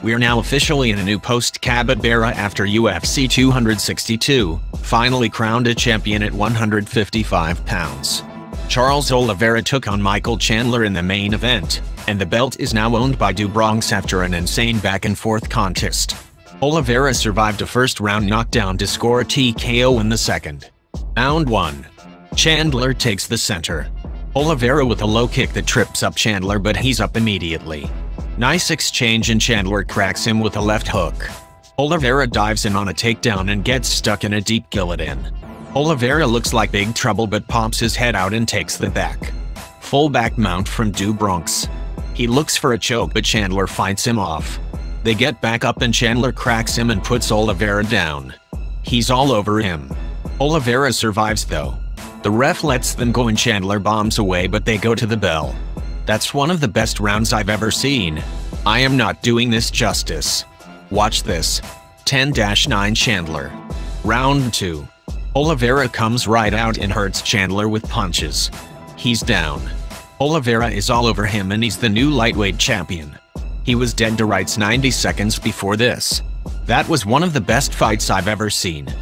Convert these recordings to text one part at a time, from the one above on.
We're now officially in a new post-Cabot era after UFC 262 finally crowned a champion at 155 pounds. Charles Oliveira took on Michael Chandler in the main event, and the belt is now owned by Do Bronx after an insane back-and-forth contest. Oliveira survived a first-round knockdown to score a TKO in the second. Round 1. Chandler takes the center. Oliveira with a low kick that trips up Chandler, but he's up immediately. Nice exchange and Chandler cracks him with a left hook. Oliveira dives in on a takedown and gets stuck in a deep guillotine. Oliveira looks like big trouble but pops his head out and takes the back. Full back mount from Do Bronx. He looks for a choke but Chandler fights him off. They get back up and Chandler cracks him and puts Oliveira down. He's all over him. Oliveira survives though. The ref lets them go and Chandler bombs away, but they go to the bell. That's one of the best rounds I've ever seen. I am not doing this justice. Watch this. 10-9 Chandler. Round 2. Oliveira comes right out and hurts Chandler with punches. He's down. Oliveira is all over him and he's the new lightweight champion. He was dead to rights 90 seconds before this. That was one of the best fights I've ever seen.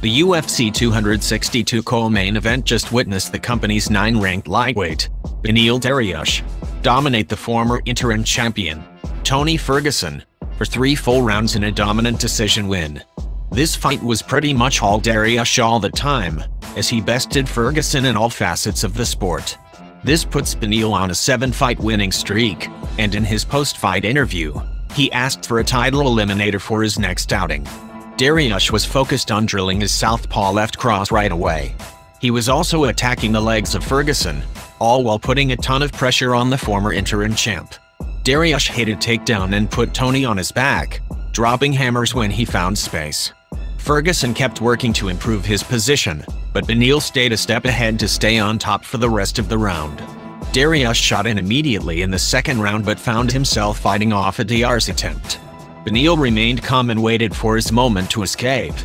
The UFC 262 co-main event just witnessed the company's 9th-ranked lightweight, Beneil Dariush, dominate the former interim champion, Tony Ferguson, for 3 full rounds in a dominant decision win. This fight was pretty much all Dariush all the time, as he bested Ferguson in all facets of the sport. This puts Beneil on a 7-fight winning streak, and in his post-fight interview, he asked for a title eliminator for his next outing. Dariush was focused on drilling his southpaw left cross right away. He was also attacking the legs of Ferguson, all while putting a ton of pressure on the former interim champ. Dariush hit a takedown and put Tony on his back, dropping hammers when he found space. Ferguson kept working to improve his position, but Beneil stayed a step ahead to stay on top for the rest of the round. Dariush shot in immediately in the second round but found himself fighting off a DR's attempt. Beneil remained calm and waited for his moment to escape.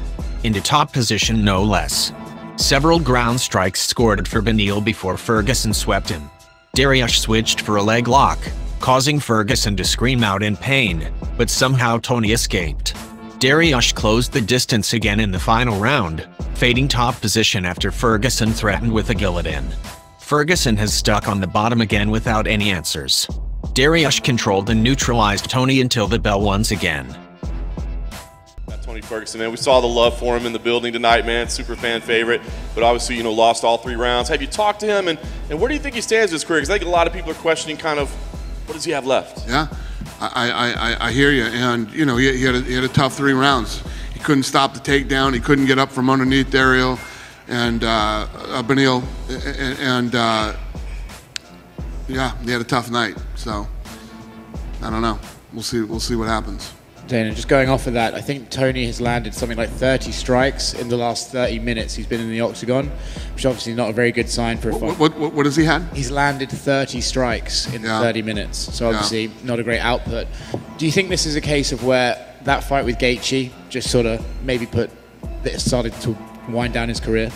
Into top position no less. Several ground strikes scored for Beneil before Ferguson swept him. Dariush switched for a leg lock, causing Ferguson to scream out in pain, but somehow Tony escaped. Dariush closed the distance again in the final round, fading top position after Ferguson threatened with a guillotine. Ferguson has stuck on the bottom again without any answers. Dariush controlled and neutralized Tony until the bell once again. Tony Ferguson, man, we saw the love for him in the building tonight, man. Super fan favorite, but obviously, lost all 3 rounds. Have you talked to him, and where do you think he stands in his career? Because I think a lot of people are questioning kind of what does he have left? Yeah, I hear you, and he had a tough 3 rounds. He couldn't stop the takedown. He couldn't get up from underneath Beneil, and yeah, he had a tough night. So I don't know. We'll see what happens. Dana, just going off of that, I think Tony has landed something like 30 strikes in the last 30 minutes he's been in the octagon, which is obviously not a very good sign for a fight. What has he had? He's landed 30 strikks in 30 minutes, so obviously not a great output. Do you think this is a case of where that fight with Yachty just sort of maybe started to wind down his career?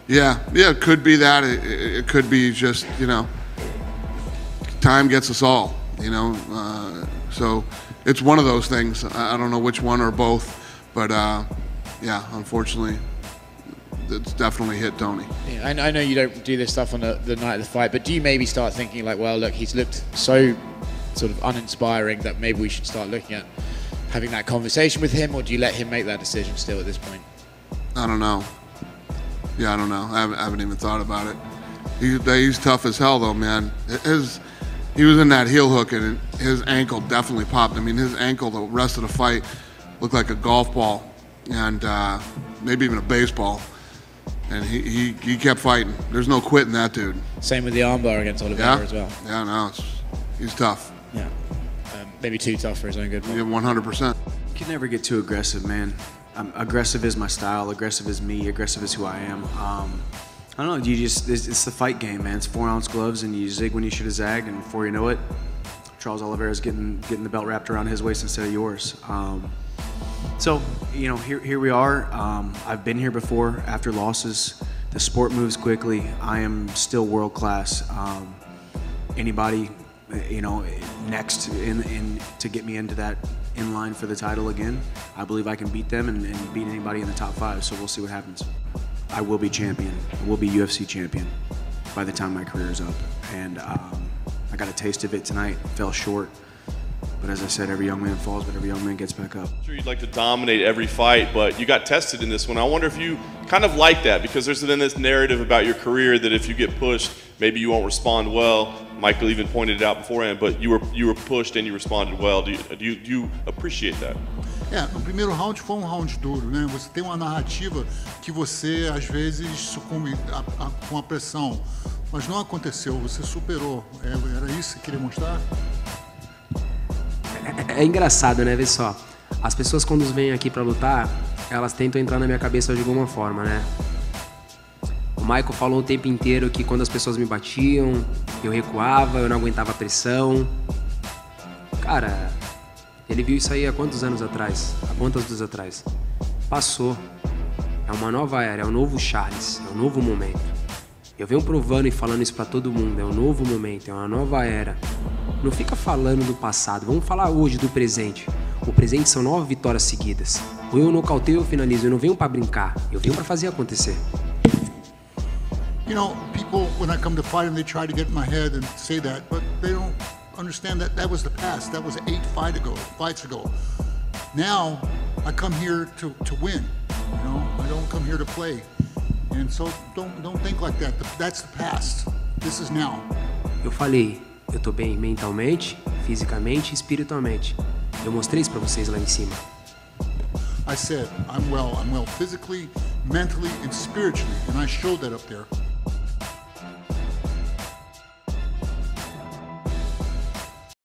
Yeah, it could be that. It could be just, time gets us all, so it's one of those things. I don't know which one or both, but yeah, unfortunately, it's definitely hit Tony. Yeah, I know you don't do this stuff on the night of the fight, but do you maybe start thinking like, well, look, he's looked so sort of uninspiring that maybe we should start looking at having that conversation with him, or do you let him make that decision still at this point? I don't know. Yeah, I don't know. I haven't even thought about it. He's tough as hell, though, man. He was in that heel hook, and his ankle definitely popped. I mean, his ankle, the rest of the fight, looked like a golf ball, and maybe even a baseball. And he kept fighting. There's no quitting that dude. Same with the armbar against Oliveira as well. Yeah, no, he's tough. Yeah, maybe too tough for his own good. Yeah, 100%. You can never get too aggressive, man. Aggressive is my style. Aggressive is me. Aggressive is who I am. I don't know. It's the fight game, man. It's 4-ounce gloves, and you zig when you should have zagged, and before you know it, Charles Oliveira's getting the belt wrapped around his waist instead of yours. So here we are. I've been here before after losses. The sport moves quickly. I am still world class. Anybody you know, next in to get me into that in line for the title again. I believe I can beat them and beat anybody in the top 5. So we'll see what happens. I will be champion. I will be UFC champion by the time my career is up. And I got a taste of it tonight. Fell short. But as I said, every young man falls, but every young man gets back up. I'm sure you'd like to dominate every fight, but you got tested in this one. I wonder if you kind of like that, because there's then this narrative about your career that if you get pushed, maybe you won't respond well. Michael even pointed it out beforehand, but you were pushed and you responded well. Do you appreciate that? No primeiro round foi round duro, né? Você tem uma narrativa que você às vezes sucumbe com a pressão, mas não aconteceu. Você superou. Era isso que você queria mostrar? É engraçado, né? Vê só. As pessoas quando vêm aqui pra lutar, elas tentam entrar na minha cabeça de alguma forma, né? O Michael falou o tempo inteiro que quando as pessoas me batiam, eu recuava, eu não aguentava a pressão. Cara, ele viu isso aí há quantos anos atrás? Há quantos anos atrás? Passou. É uma nova era, é um novo Charles, é um novo momento. Eu venho provando e falando isso pra todo mundo, é um novo momento, é uma nova era. Não fica falando do passado, vamos falar hoje do presente. O presente são 9 vitórias seguidas. Ou eu nocauteio ou eu finalizo, eu não venho pra brincar, eu venho pra fazer acontecer. You know, people, when I come to fight them, they try to get in my head and say that, but they don't understand that that was the past. That was 8 fights ago. Now, I come here to win. You know, I don't come here to play. And so don't think like that. That's the past. This is now. Eu falei, eu tô bem mentalmente, fisicamente e espiritualmente. Eu mostrei isso pra vocês lá em cima. I said, I'm well physically, mentally, and spiritually, and I showed that up there.